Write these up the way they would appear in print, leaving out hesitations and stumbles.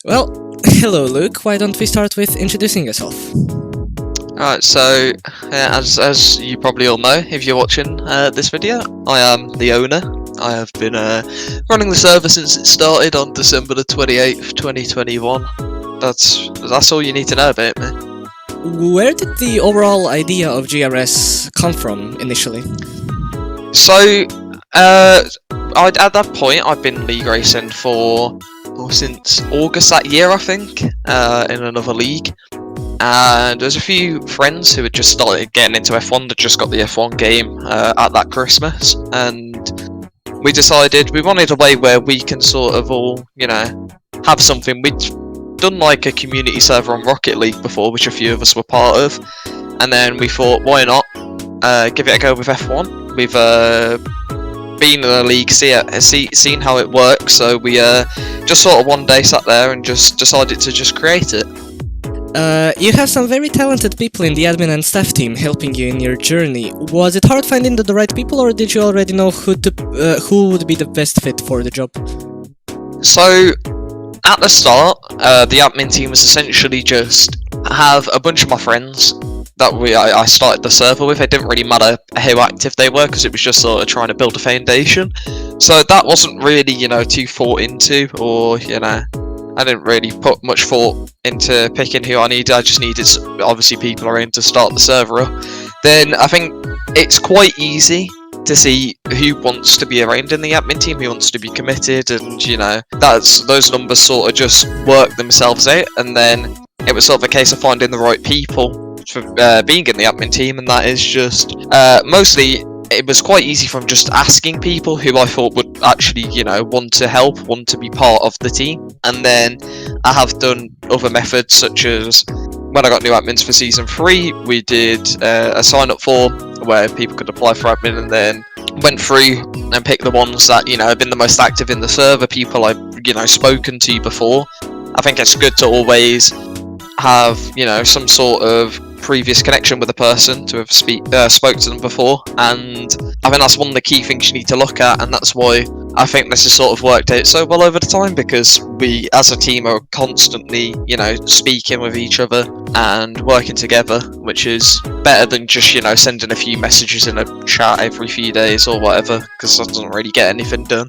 Well, hello Luke, why don't we start with introducing yourself? Alright, so as you probably all know, if you're watching this video, I am the owner. I have been running the server since it started on December the 28th, 2021. That's all you need to know about me. Where did the overall idea of GRS come from initially? So, at that point, I've been league racing since August that year, I think, in another league. And there's a few friends who had just started getting into F1 that just got the F1 game at that Christmas, and we decided we wanted a way where we can sort of all, have something. We'd done like a community server on Rocket League before, which a few of us were part of, and then we thought, why not give it a go with F1? We've been in a league, seen how it works, so we just sort of one day sat there and just decided to just create it. You have some very talented people in the admin and staff team helping you in your journey. Was it hard finding the right people, or did you already know who would be the best fit for the job? So, at the start, the admin team was essentially just have a bunch of my friends that I started the server with. It didn't really matter how active they were, because it was just sort of trying to build a foundation. So that wasn't really, too thought into, or, I didn't really put much thought into picking who I needed. I just needed, obviously, people around to start the server up. Then I think it's quite easy to see who wants to be around in the admin team, who wants to be committed, and those numbers sort of just work themselves out. And then it was sort of a case of finding the right people for being in the admin team, and that is just mostly. It was quite easy from just asking people who I thought would actually, want to help, want to be part of the team. And then I have done other methods, such as when I got new admins for Season 3, we did a sign-up form where people could apply for admin, and then went through and picked the ones that, have been the most active in the server, people I've, spoken to before. I think it's good to always have, some sort of previous connection with a person to have spoke to them before, and I think that's one of the key things you need to look at, and that's why I think this has sort of worked out so well over the time, because we as a team are constantly speaking with each other and working together, which is better than just sending a few messages in a chat every few days or whatever, because that doesn't really get anything done.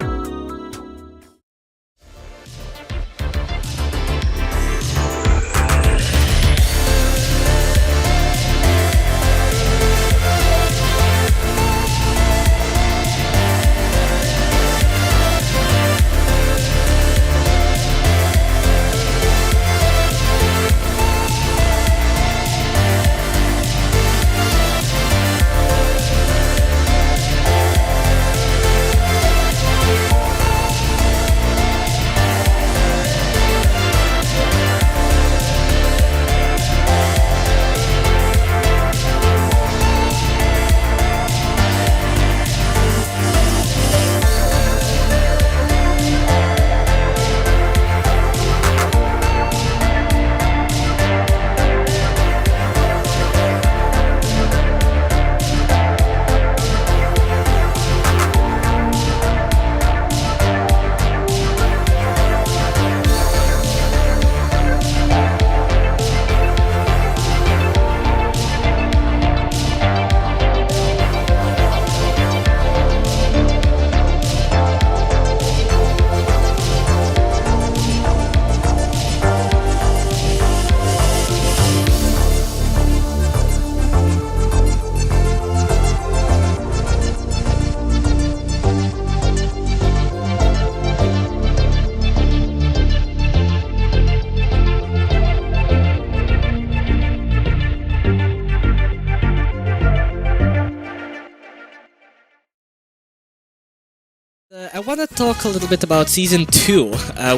I want to talk a little bit about Season 2,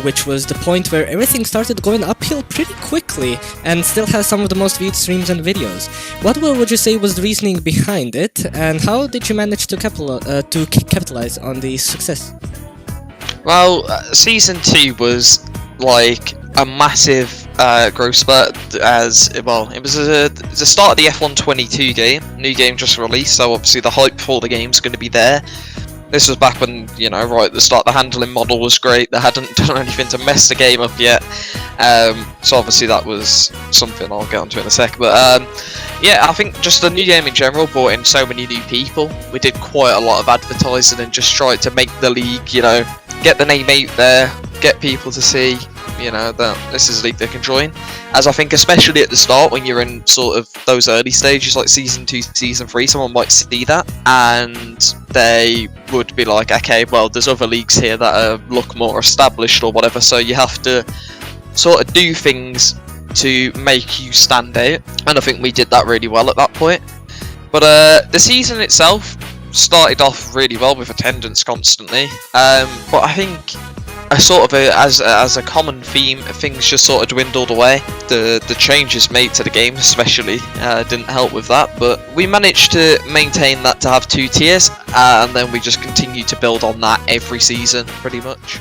which was the point where everything started going uphill pretty quickly and still has some of the most viewed streams and videos. What would you say was the reasoning behind it, and how did you manage to capitalize on the success? Well, Season 2 was like a massive growth spurt, as well. It was the start of the F122 game. New game just released, so obviously the hype for the game's going to be there. This was back when, you know, right at the start, the handling model was great. They hadn't done anything to mess the game up yet. So obviously that was something I'll get onto in a sec. But yeah, I think just the new game in general brought in so many new people. We did quite a lot of advertising and just tried to make the league, you know, get the name out there, get people to see, you know, that this is a league they can join. As I think, especially at the start, when you're in sort of those early stages, like Season 2, Season 3, someone might see that, and they would be like, okay, well, there's other leagues here that look more established or whatever, so you have to sort of do things to make you stand out, and I think we did that really well at that point. But the season itself started off really well with attendance constantly, but I think as a common theme, things just sort of dwindled away. The changes made to the game especially didn't help with that, but we managed to maintain that to have 2 tiers, and then we just continued to build on that every season pretty much.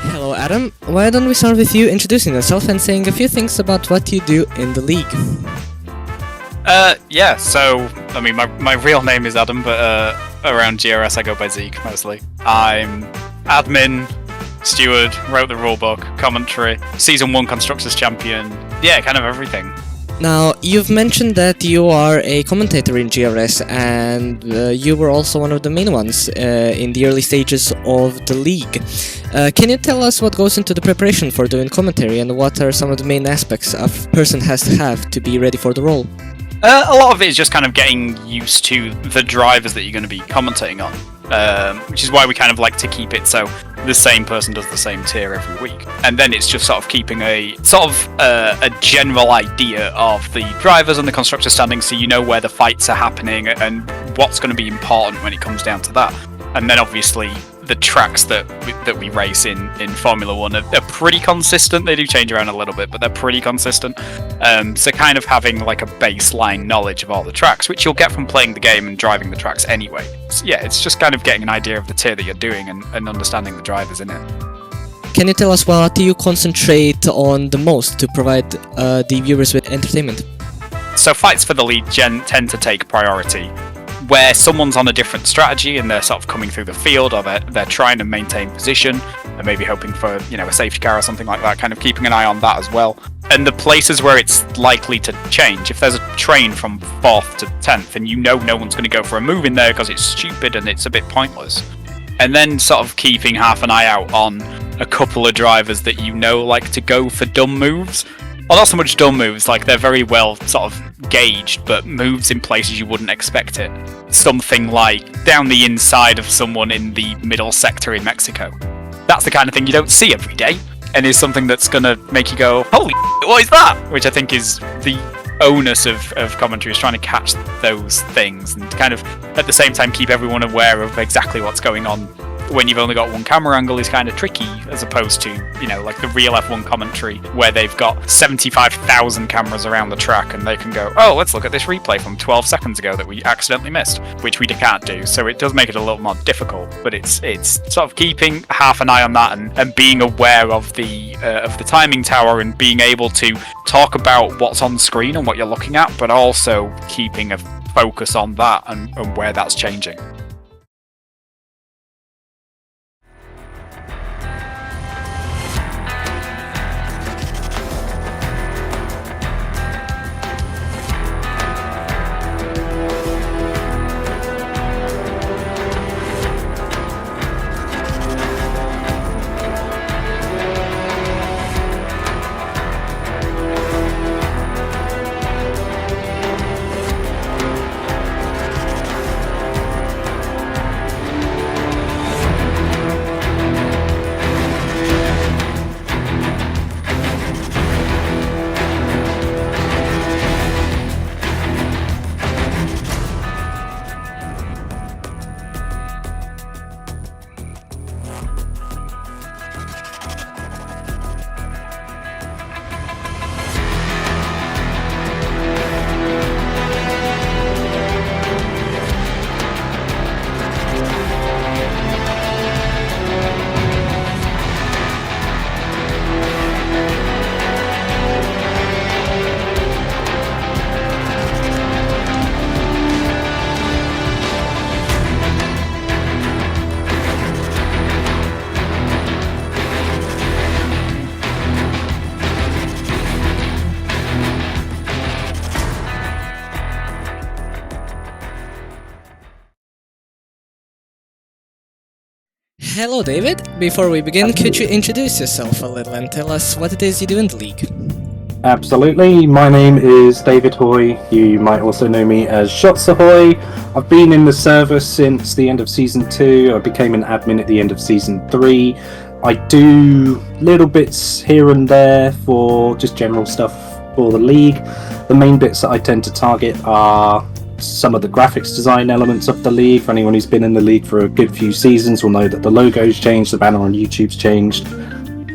Hello Adam, why don't we start with you introducing yourself and saying a few things about what you do in the league? Yeah, so, I mean, my real name is Adam, but around GRS I go by Zeke, mostly. I'm admin, steward, wrote the rulebook, commentary, Season 1 Constructors Champion, yeah, kind of everything. Now, you've mentioned that you are a commentator in GRS, and you were also one of the main ones in the early stages of the league. Can you tell us what goes into the preparation for doing commentary, and what are some of the main aspects a person has to have to be ready for the role? A lot of it is just kind of getting used to the drivers that you're going to be commentating on, which is why we kind of like to keep it so the same person does the same tier every week. And then it's just sort of keeping a general idea of the drivers and the constructor standings, so you know where the fights are happening and what's going to be important when it comes down to that. And then obviously the tracks that we race in Formula 1 are pretty consistent. They do change around a little bit, but they're pretty consistent. So kind of having like a baseline knowledge of all the tracks, which you'll get from playing the game and driving the tracks anyway. So yeah, it's just kind of getting an idea of the tier that you're doing and understanding the drivers in it. Can you tell us what do you concentrate on the most to provide the viewers with entertainment? So fights for the lead tend to take priority. Where someone's on a different strategy and they're sort of coming through the field, or they're trying to maintain position and maybe hoping for, you know, a safety car or something like that, kind of keeping an eye on that as well. And the places where it's likely to change, if there's a train from 4th to 10th and you know no one's going to go for a move in there because it's stupid and it's a bit pointless. And then sort of keeping half an eye out on a couple of drivers that you know like to go for dumb moves, Well, not so much dumb moves, like they're very well sort of gauged, but moves in places you wouldn't expect it. Something like down the inside of someone in the middle sector in Mexico. That's the kind of thing you don't see every day, and is something that's gonna make you go, holy what is that? Which I think is the onus of commentary, is trying to catch those things and kind of at the same time keep everyone aware of exactly what's going on. When you've only got one camera angle is kind of tricky, as opposed to, you know, like the real F1 commentary where they've got 75,000 cameras around the track and they can go, oh, let's look at this replay from 12 seconds ago that we accidentally missed, which we can't do. So it does make it a little more difficult, but it's sort of keeping half an eye on that and being aware of the timing tower and being able to talk about what's on screen and what you're looking at, but also keeping a focus on that and where that's changing. Hello, David. Before we begin, could you introduce yourself a little and tell us what it is you do in the league? Absolutely. My name is David Hoy. You might also know me as Shots Ahoy. I've been in the server since the end of Season 2. I became an admin at the end of Season 3. I do little bits here and there for just general stuff for the league. The main bits that I tend to target are some of the graphics design elements of the league. For anyone who's been in the league for a good few seasons will know that the logo's changed, the banner on YouTube's changed.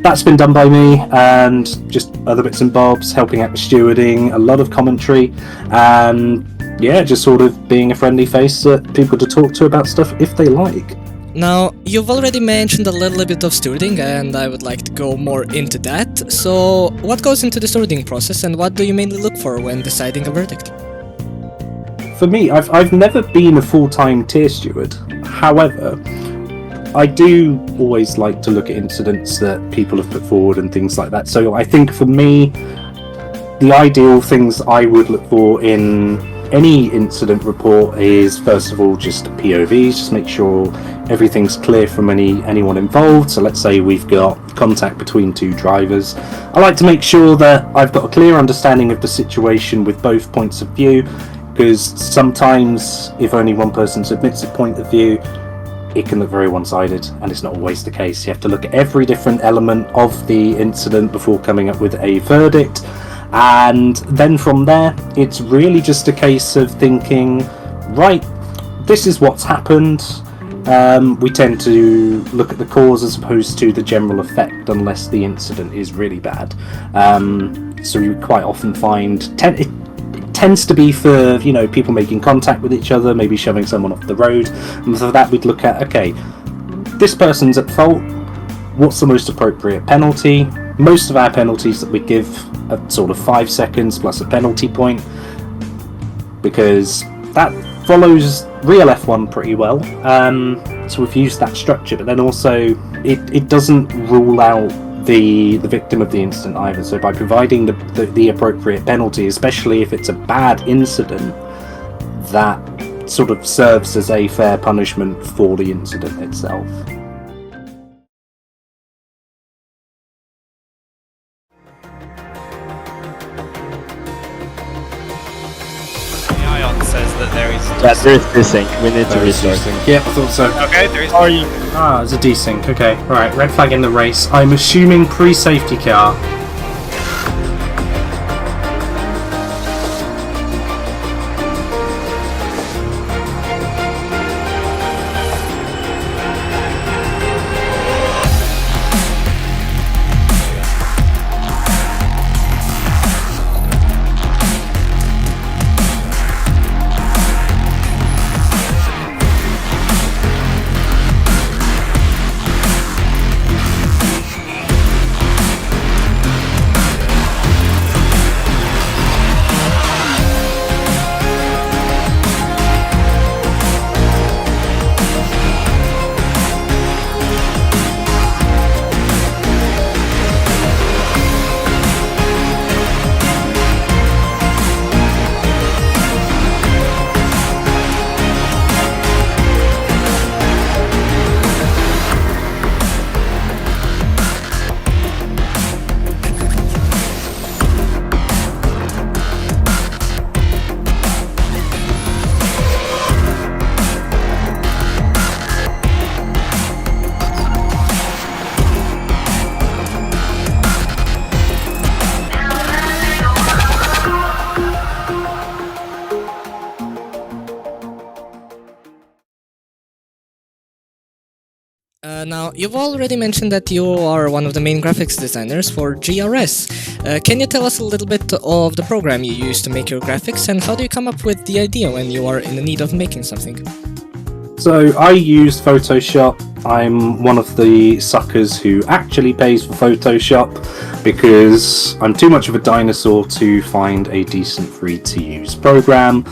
That's been done by me, and just other bits and bobs, helping out with stewarding, a lot of commentary, and yeah, just sort of being a friendly face that people to talk to about stuff if they like. Now, you've already mentioned a little bit of stewarding, and I would like to go more into that. So, what goes into the stewarding process, and what do you mainly look for when deciding a verdict? For me, I've never been a full-time tier steward. However, I do always like to look at incidents that people have put forward and things like that. So I think for me, the ideal things I would look for in any incident report is, first of all, just POVs, just make sure everything's clear from anyone involved. So let's say we've got contact between two drivers. I like to make sure that I've got a clear understanding of the situation with both points of view, because sometimes if only one person submits a point of view, it can look very one-sided, and it's not always the case. You have to look at every different element of the incident before coming up with a verdict, and then from there it's really just a case of thinking, right, this is what's happened. We tend to look at the cause as opposed to the general effect, unless the incident is really bad. So we quite often find it tends to be for, you know, people making contact with each other, maybe shoving someone off the road, and for that we'd look at, okay, this person's at fault, what's the most appropriate penalty? Most of our penalties that we give are sort of 5 seconds plus a penalty point, because that follows real F1 pretty well. So we've used that structure, but then also it doesn't rule out the victim of the incident either. So by providing the appropriate penalty, especially if it's a bad incident, that sort of serves as a fair punishment for the incident itself. that there is. Yeah, there is desync. We need to restart. Yeah, I thought so. Okay, there is. Are you? It's a desync. Okay, right. Red flag in the race. I'm assuming pre-safety car. Now, you've already mentioned that you are one of the main graphics designers for GRS. Can you tell us a little bit of the program you use to make your graphics, and how do you come up with the idea when you are in the need of making something? So I use Photoshop. I'm one of the suckers who actually pays for Photoshop because I'm too much of a dinosaur to find a decent free-to-use program.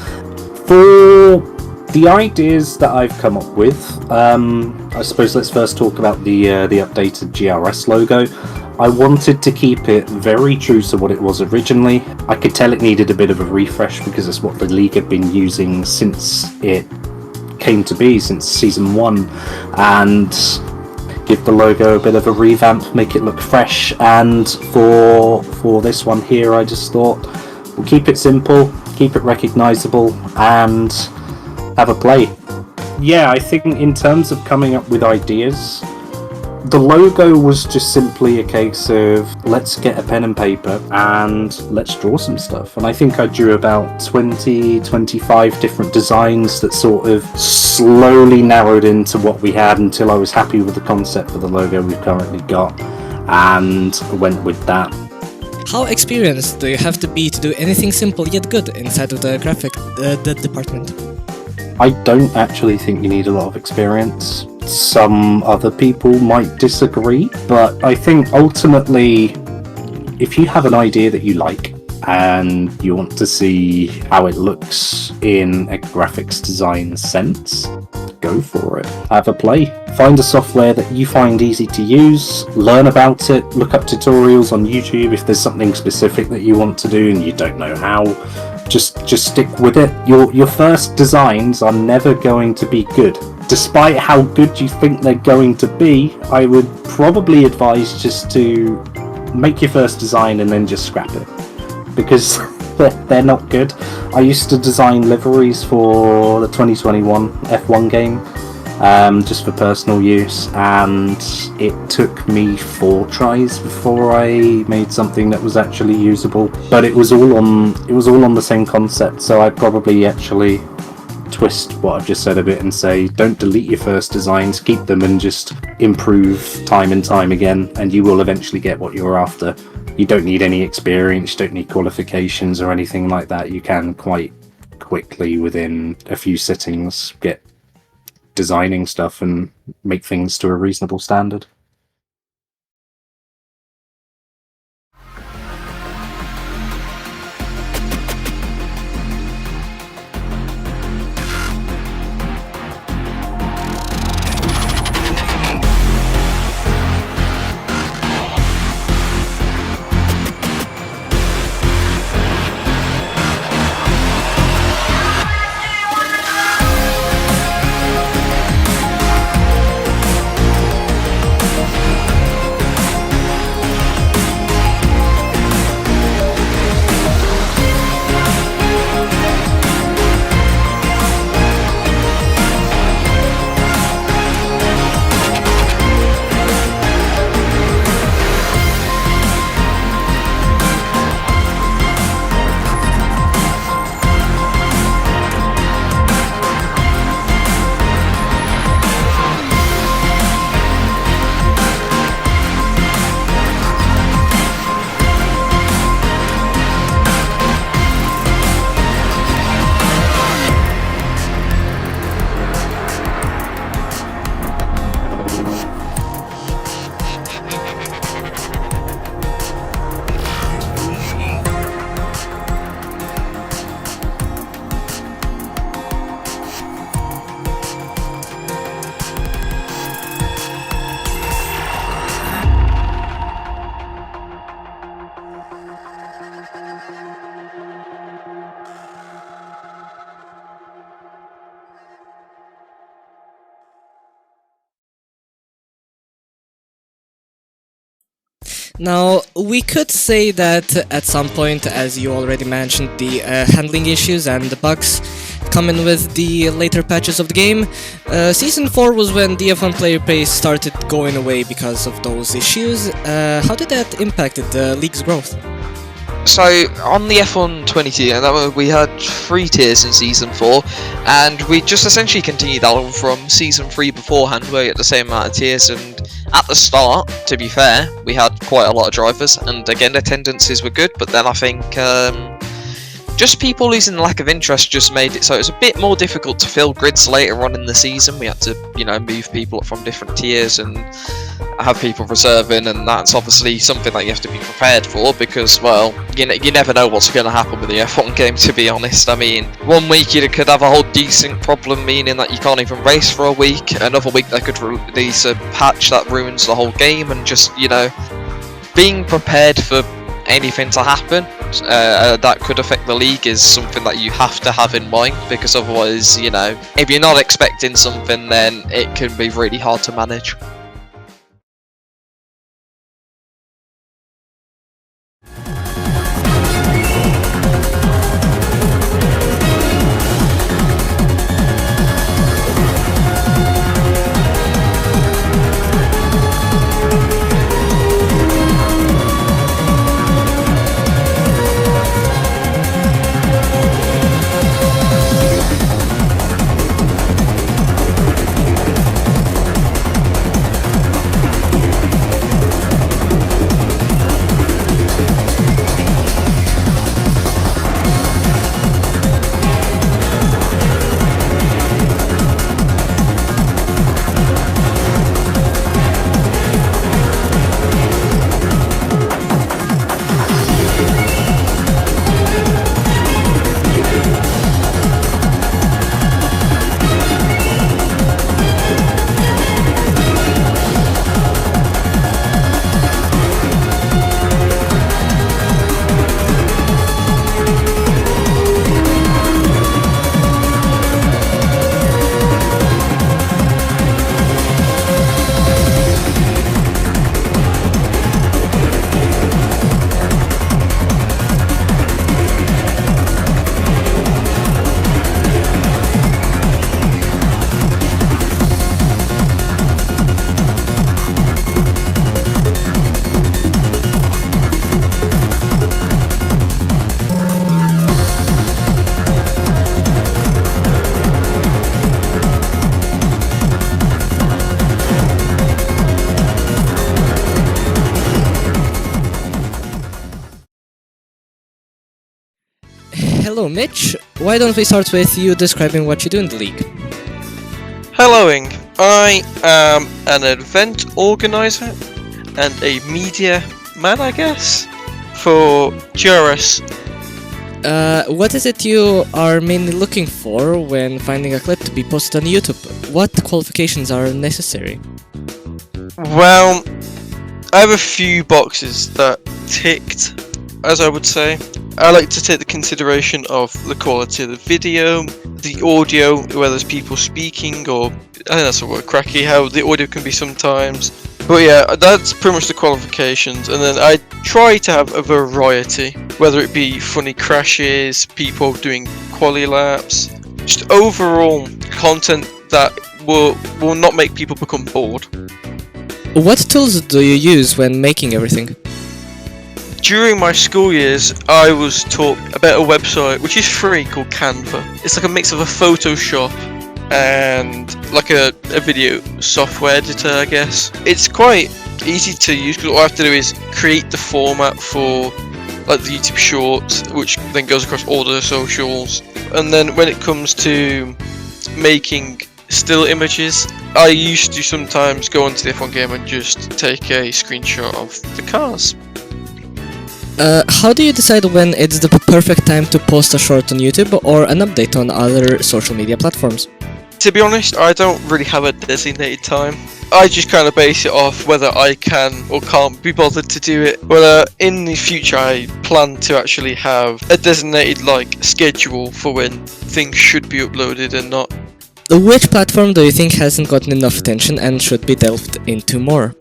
For the ideas that I've come up with, I suppose let's first talk about the updated GRS logo. I wanted to keep it very true to what it was originally. I could tell it needed a bit of a refresh because it's what the league had been using since it came to be, since season 1, and give the logo a bit of a revamp, make it look fresh. And for this one here, I just thought we'll keep it simple, keep it recognizable, and have a play. Yeah, I think in terms of coming up with ideas, the logo was just simply a case of let's get a pen and paper and let's draw some stuff. And I think I drew about 20-25 different designs that sort of slowly narrowed into what we had until I was happy with the concept for the logo we've currently got, and went with that. How experienced do you have to be to do anything simple yet good inside of the graphic department? I don't actually think you need a lot of experience. Some other people might disagree, but I think ultimately, if you have an idea that you like and you want to see how it looks in a graphics design sense, go for it. Have a play. Find a software that you find easy to use, learn about it, look up tutorials on YouTube if there's something specific that you want to do and you don't know how. Just stick with it. Your first designs are never going to be good. Despite how good you think they're going to be, I would probably advise just to make your first design and then just scrap it, because they're not good. I used to design liveries for the 2021 F1 game, just for personal use, and it took me 4 tries before I made something that was actually usable. But it was all on the same concept, so I'd probably actually twist what I've just said a bit and say, don't delete your first designs, keep them and just improve time and time again, and you will eventually get what you're after. You don't need any experience, you don't need qualifications or anything like that. You can quite quickly, within a few sittings, get designing stuff and make things to a reasonable standard. Now, we could say that at some point, as you already mentioned, the handling issues and the bugs coming with the later patches of the game. Season 4 was when the F1 player base started going away because of those issues. How did that impact the league's growth? So on the F1 22, we had 3 tiers in Season 4, and we just essentially continued that on from Season 3 beforehand, where we had the same amount of tiers, and at the start, to be fair, we had quite a lot of drivers, and again, attendances were good, but then I think just people losing lack of interest just made it so it was a bit more difficult to fill grids later on in the season. We had to, move people up from different tiers and have people reserving, and that's obviously something that you have to be prepared for because, well, you never know what's going to happen with the F1 game, to be honest. I mean, one week you could have a whole decent problem, meaning that you can't even race for a week. Another week they could release a patch that ruins the whole game, and just, being prepared for anything to happen that could affect the league is something that you have to have in mind, because otherwise, if you're not expecting something, then it can be really hard to manage. Hello, Mitch. Why don't we start with you describing what you do in the league? Helloing. I am an event organizer and a media man, I guess, for GRS. What is it you are mainly looking for when finding a clip to be posted on YouTube? What qualifications are necessary? Well, I have a few boxes that ticked, as I would say. I like to take the consideration of the quality of the video, the audio, whether there's people speaking, or I think that's a word, cracky, how the audio can be sometimes. But yeah, that's pretty much the qualifications, and then I try to have a variety, whether it be funny crashes, people doing quali laps, just overall content that will not make people become bored. What tools do you use when making everything? During my school years, I was taught about a website which is free called Canva. It's like a mix of a Photoshop and like a video software editor, I guess. It's quite easy to use because all I have to do is create the format for like the YouTube Shorts, which then goes across all the socials. And then when it comes to making still images, I used to sometimes go onto the F1 game and just take a screenshot of the cars. How do you decide when it's the perfect time to post a short on YouTube or an update on other social media platforms? To be honest, I don't really have a designated time. I just kind of base it off whether I can or can't be bothered to do it. Whether in the future I plan to actually have a designated schedule for when things should be uploaded and not. Which platform do you think hasn't gotten enough attention and should be delved into more?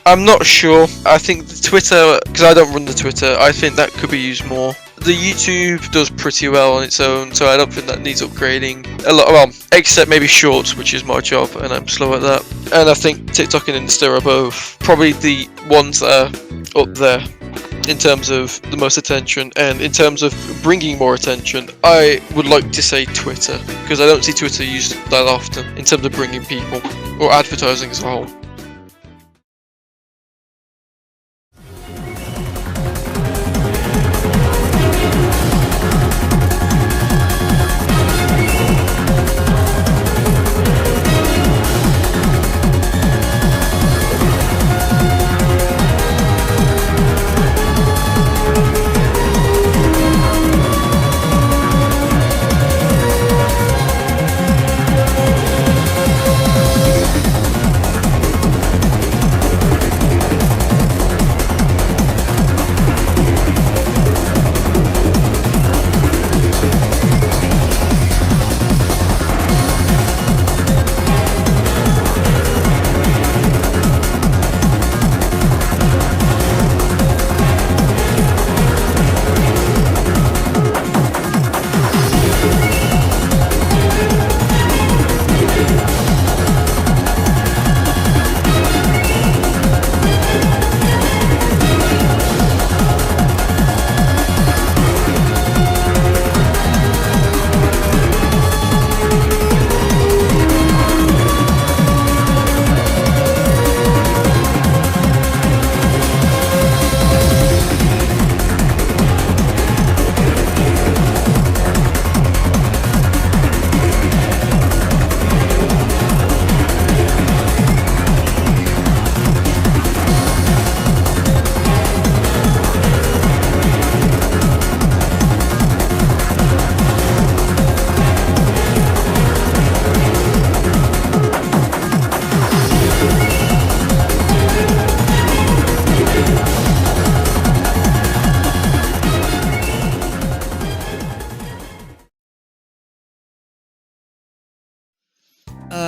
I'm not sure. I think the Twitter, because I don't run the Twitter, I think that could be used more. The YouTube does pretty well on its own, so I don't think that needs upgrading a lot. Well, except maybe Shorts, which is my job, and I'm slow at that. And I think TikTok and Insta are both probably the ones that are up there in terms of the most attention, and in terms of bringing more attention, I would like to say Twitter, because I don't see Twitter used that often in terms of bringing people or advertising as a whole.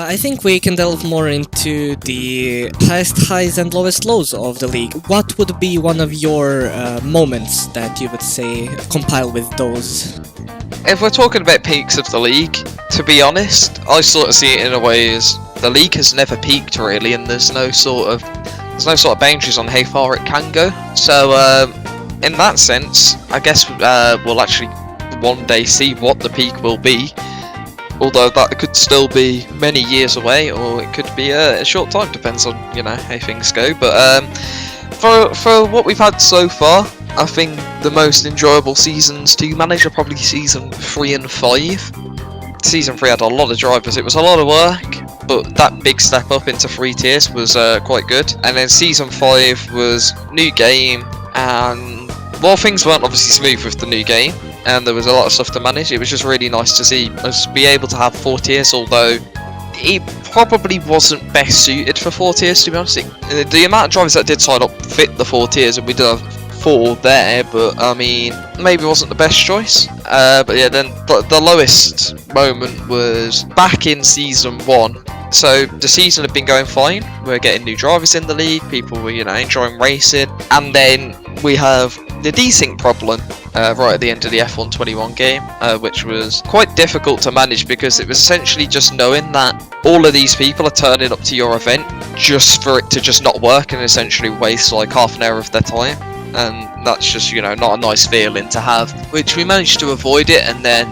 I think we can delve more into the highest highs and lowest lows of the league. What would be one of your moments that you would say compile with those? If we're talking about peaks of the league, to be honest, I sort of see it in a way as the league has never peaked really, and there's no sort of boundaries on how far it can go. So in that sense, I guess we'll actually one day see what the peak will be. Although that could still be many years away, or it could be a short time, depends on, you know, how things go. But for what we've had so far, I think the most enjoyable seasons to manage are probably season 3 and 5. Season 3 had a lot of drivers, it was a lot of work, but that big step up into 3 tiers was quite good. And then season 5 was new game, and well, things weren't obviously smooth with the new game, and there was a lot of stuff to manage. It was just really nice to see us be able to have 4 tiers, although it probably wasn't best suited for 4 tiers, to be honest. The amount of drivers that did sign up fit the 4 tiers, and we did have 4 there, but I mean, maybe it wasn't the best choice. But yeah, then the lowest moment was back in season 1. So the season had been going fine, we're getting new drivers in the league, people were, you know, enjoying racing, and then we have the desync problem right at the end of the F1 21 game, which was quite difficult to manage, because it was essentially just knowing that all of these people are turning up to your event just for it to just not work and essentially waste like half an hour of their time, and that's just, you know, not a nice feeling to have, which we managed to avoid it. And then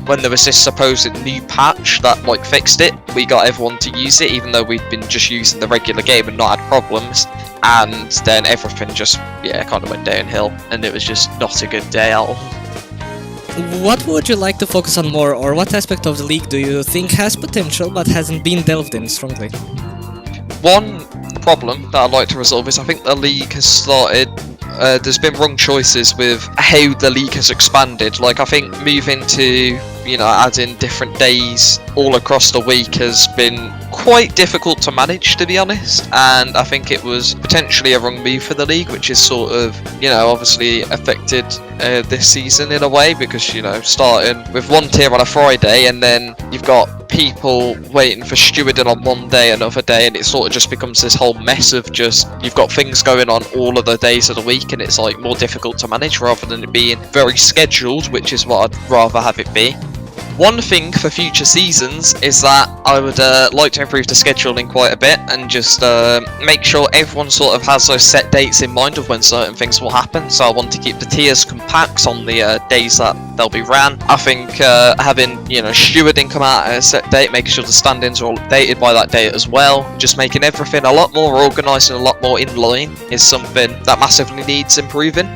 when there was this supposed new patch that like fixed it, we got everyone to use it, even though we'd been just using the regular game and not had problems. And then everything just, yeah, kind of went downhill, and it was just not a good day at all. What would you like to focus on more, or what aspect of the league do you think has potential but hasn't been delved in strongly? One problem that I'd like to resolve is I think the league has started, there's been wrong choices with how the league has expanded. Like, I think moving to, you know, adding different days all across the week has been quite difficult to manage, to be honest, and I think it was potentially a wrong move for the league, which is sort of, you know, obviously affected this season in a way, because, you know, starting with 1 tier on a Friday, and then you've got people waiting for stewarding on one day, another day, and it sort of just becomes this whole mess of just, you've got things going on all of the days of the week, and it's like more difficult to manage rather than it being very scheduled, which is what I'd rather have it be. One thing for future seasons is that I would like to improve the scheduling quite a bit and just make sure everyone sort of has those set dates in mind of when certain things will happen. So I want to keep the tiers compact on the days that they'll be ran. I think having, stewarding come out at a set date, making sure the stand-ins are all updated by that date as well, just making everything a lot more organised and a lot more in line is something that massively needs improving.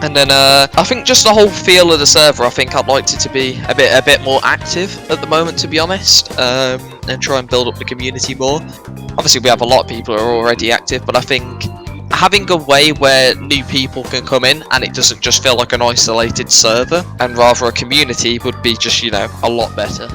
And then I think just the whole feel of the server, I think I'd like it to be a bit more active at the moment, to be honest, and try and build up the community more. Obviously we have a lot of people who are already active, but I think having a way where new people can come in and it doesn't just feel like an isolated server and rather a community would be just, a lot better.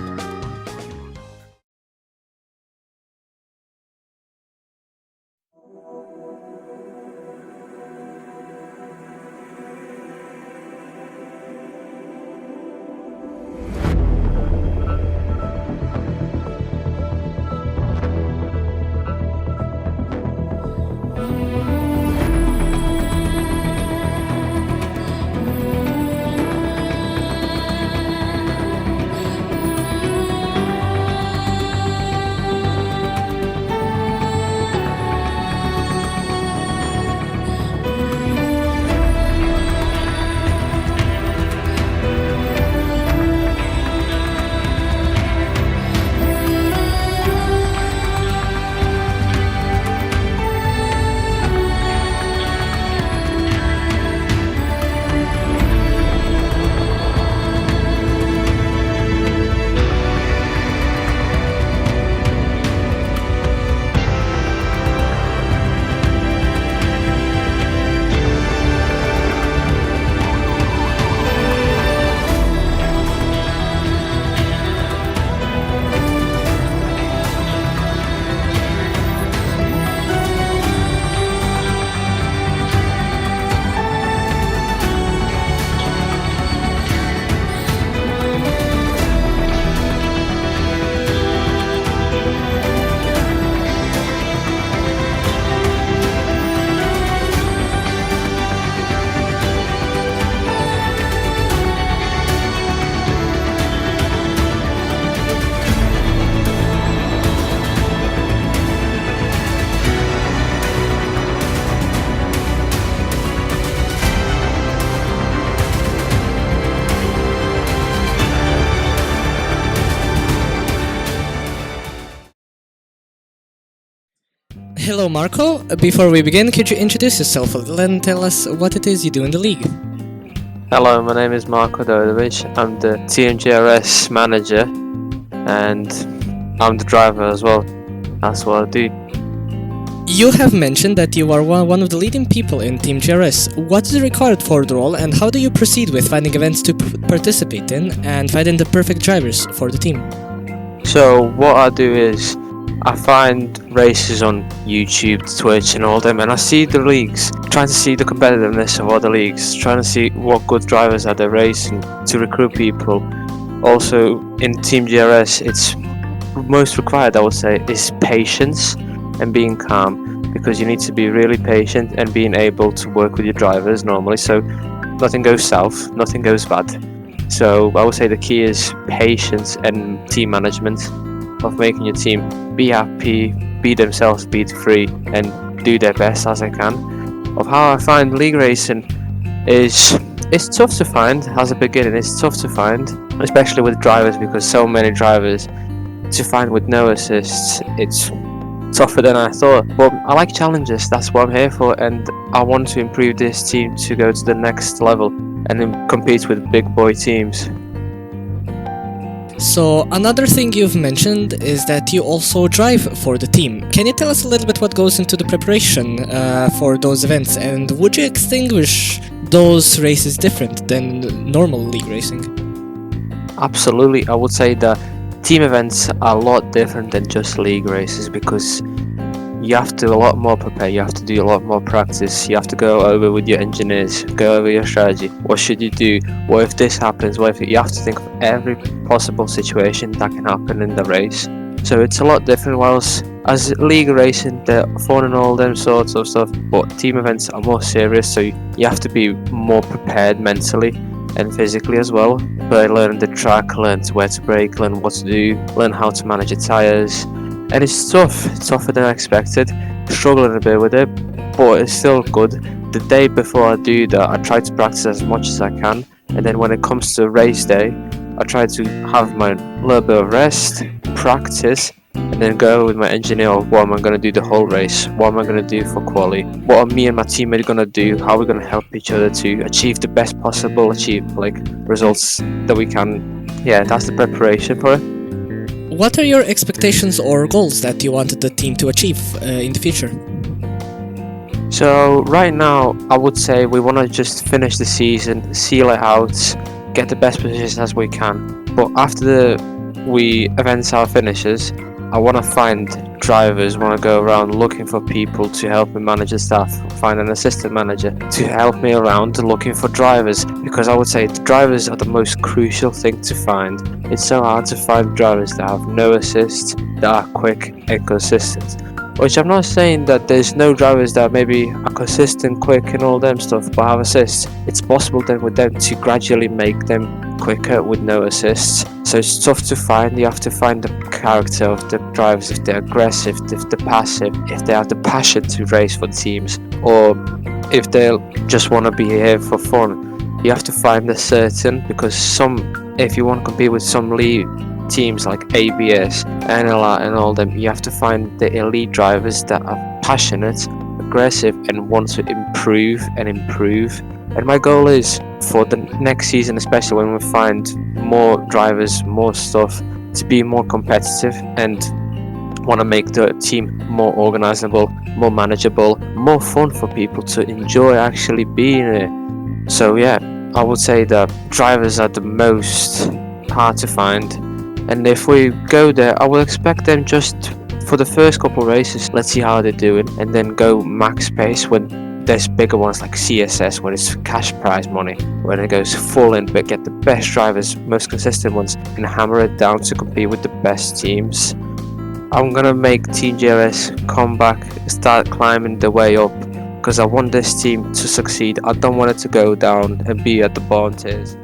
Hello Marko, before we begin, could you introduce yourself a little and tell us what it is you do in the league? Hello, my name is Marko Interview. I'm the TMGRS manager and I'm the driver as well. That's what I do. You have mentioned that you are one of the leading people in Team GRS. What is required for the role and how do you proceed with finding events to participate in and finding the perfect drivers for the team? So what I do is I find races on YouTube, Twitch and all them, and I see the leagues, trying to see the competitiveness of other leagues, trying to see what good drivers are they racing to recruit people. Also in Team GRS, it's most required, I would say, is patience and being calm, because you need to be really patient and being able to work with your drivers normally, so nothing goes south, nothing goes bad. So I would say the key is patience and team management, of making your team be happy, be themselves, be free and do their best as they can. Of how I find league racing is, it's tough to find as a beginner, it's tough to find, especially with drivers, because so many drivers to find with no assists, it's tougher than I thought. But I like challenges, that's what I'm here for, and I want to improve this team to go to the next level and then compete with big boy teams. So another thing you've mentioned is that you also drive for the team. Can you tell us a little bit what goes into the preparation for those events, and would you extinguish those races different than normal league racing? Absolutely, I would say that team events are a lot different than just league races, because you have to a lot more prepare. You have to do a lot more practice. You have to go over with your engineers, go over your strategy. What should you do? What if this happens? What if you have to think of every possible situation that can happen in the race? So it's a lot different. Whilst as league racing, they're fun and all them sorts of stuff, but team events are more serious. So you have to be more prepared mentally and physically as well. But learn the track, learn where to brake, learn what to do, learn how to manage your tires. And it's tough. It's tougher than I expected. Struggling a bit with it, but it's still good. The day before I do that, I try to practice as much as I can. And then when it comes to race day, I try to have my little bit of rest, practice, and then go with my engineer of what am I going to do the whole race, what am I going to do for quali, what are me and my teammate going to do, how are we going to help each other to achieve the best possible results that we can. Yeah, that's the preparation for it. What are your expectations or goals that you wanted the team to achieve in the future? So right now, I would say we want to just finish the season, seal it out, get the best positions as we can. But after we events our finishes, I want to find drivers, want to go around looking for people to help me manage the staff, find an assistant manager to help me around looking for drivers, because I would say the drivers are the most crucial thing to find. It's so hard to find drivers that have no assist, that are quick and consistent. Which I'm not saying that there's no drivers that maybe are consistent, quick and all them stuff, but have assists. It's possible then with them to gradually make them quicker with no assists. So it's tough to find. You have to find the character of the drivers, if they're aggressive, if they're passive, if they have the passion to race for the teams, or if they just want to be here for fun. You have to find a certain, because if you want to compete with some league teams like ABS, NLR and all them, you have to find the elite drivers that are passionate, aggressive and want to improve. And my goal is for the next season, especially when we find more drivers, more stuff, to be more competitive and want to make the team more organizable, more manageable, more fun for people to enjoy actually being there. So yeah, I would say that drivers are the most hard to find. And if we go there, I will expect them just for the first couple races, let's see how they're doing, and then go max pace when there's bigger ones like CSS, where it's cash prize money, when it goes full in, but get the best drivers, most consistent ones, and hammer it down to compete with the best teams. I'm gonna make Team GRS come back, start climbing the way up, because I want this team to succeed. I don't want it to go down and be at the bottom tiers.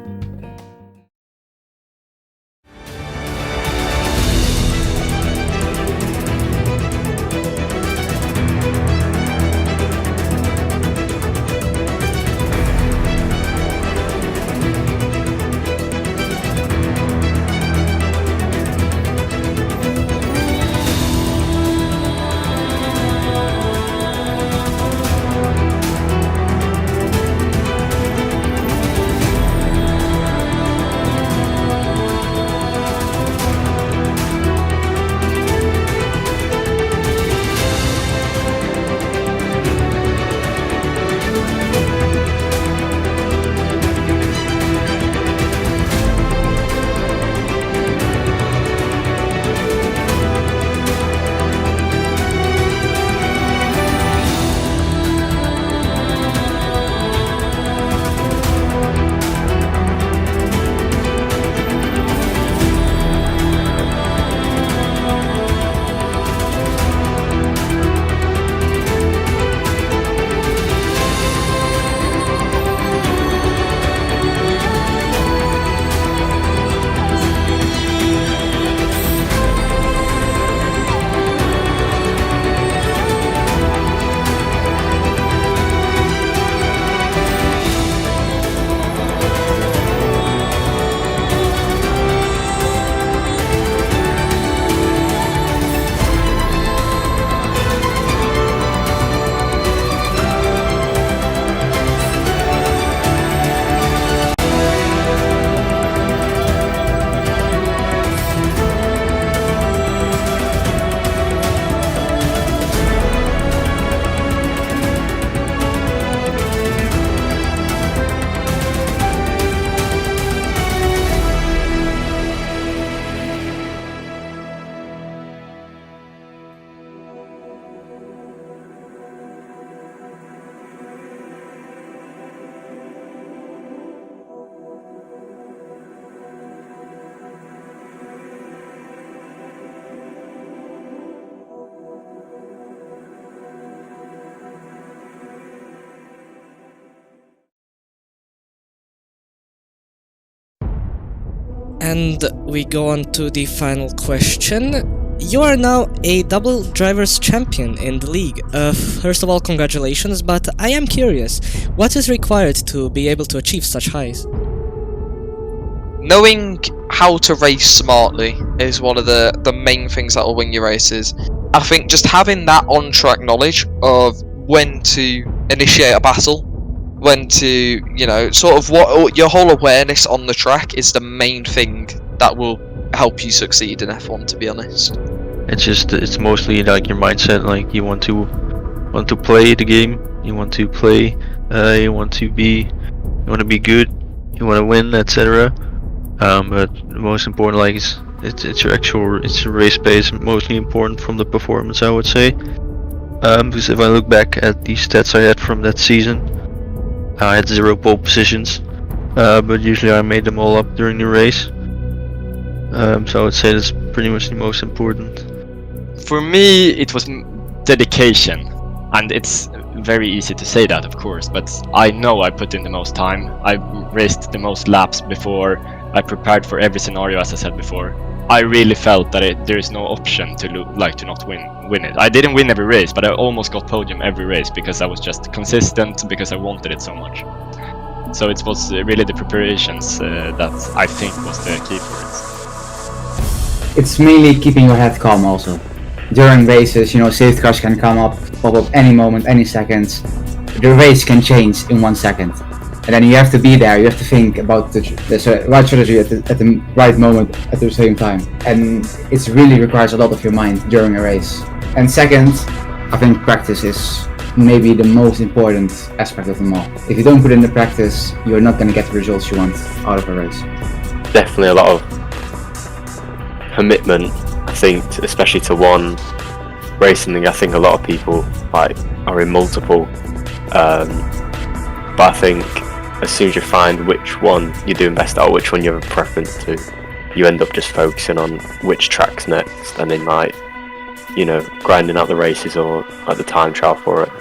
And we go on to the final question. You are now a double drivers champion in the league. First of all, congratulations, but I am curious, what is required to be able to achieve such highs? Knowing how to race smartly is one of the main things that will win your races. I think just having that on-track knowledge of when to initiate a battle, when to, you know, sort of what your whole awareness on the track is the main thing that will help you succeed in F1, to be honest. It's mostly like your mindset, like you want to play the game, you want to play, you want to be good, you want to win, etc. But the most important, like, it's your race pace, mostly important from the performance, I would say. Because if I look back at the stats I had from that season, I had 0 pole positions, but usually I made them all up during the race. So I would say that's pretty much the most important. For me, it was dedication, and it's very easy to say that, of course, but I know I put in the most time. I raced the most laps before. I prepared for every scenario, as I said before. I really felt that there is no option to not win it. I didn't win every race, but I almost got podium every race because I was just consistent, because I wanted it so much. So it was really the preparations that I think was the key for it. It's mainly keeping your head calm also. During races, you know, safety cars can pop up any moment, any seconds. The race can change in 1 second. And then you have to be there, you have to think about the right strategy at the right moment at the same time. And it really requires a lot of your mind during a race. And second, I think practice is maybe the most important aspect of them all. If you don't put in the practice, you're not going to get the results you want out of a race. Definitely a lot of commitment, I think, especially to one racing thing. I think a lot of people are in multiple, but I think as soon as you find which one you're doing best at, or which one you have a preference to, you end up just focusing on which track's next, and then grinding out the races or at the time trial for it.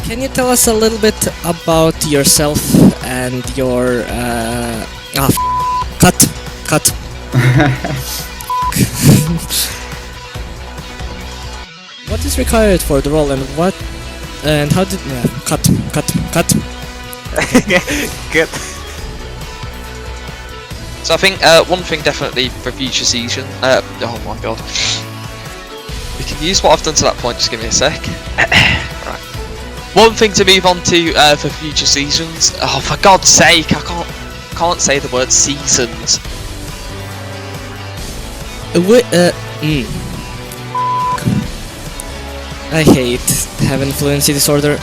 Can you tell us a little bit about yourself and your cut. What is required for the role, and how did cut. Good. So I think one thing definitely for future season. Oh my god. We can use what I've done to that point. Just give me a sec. Right. One thing to move on to for future seasons. Oh, for God's sake! I can't say the word seasons. I hate having fluency disorder.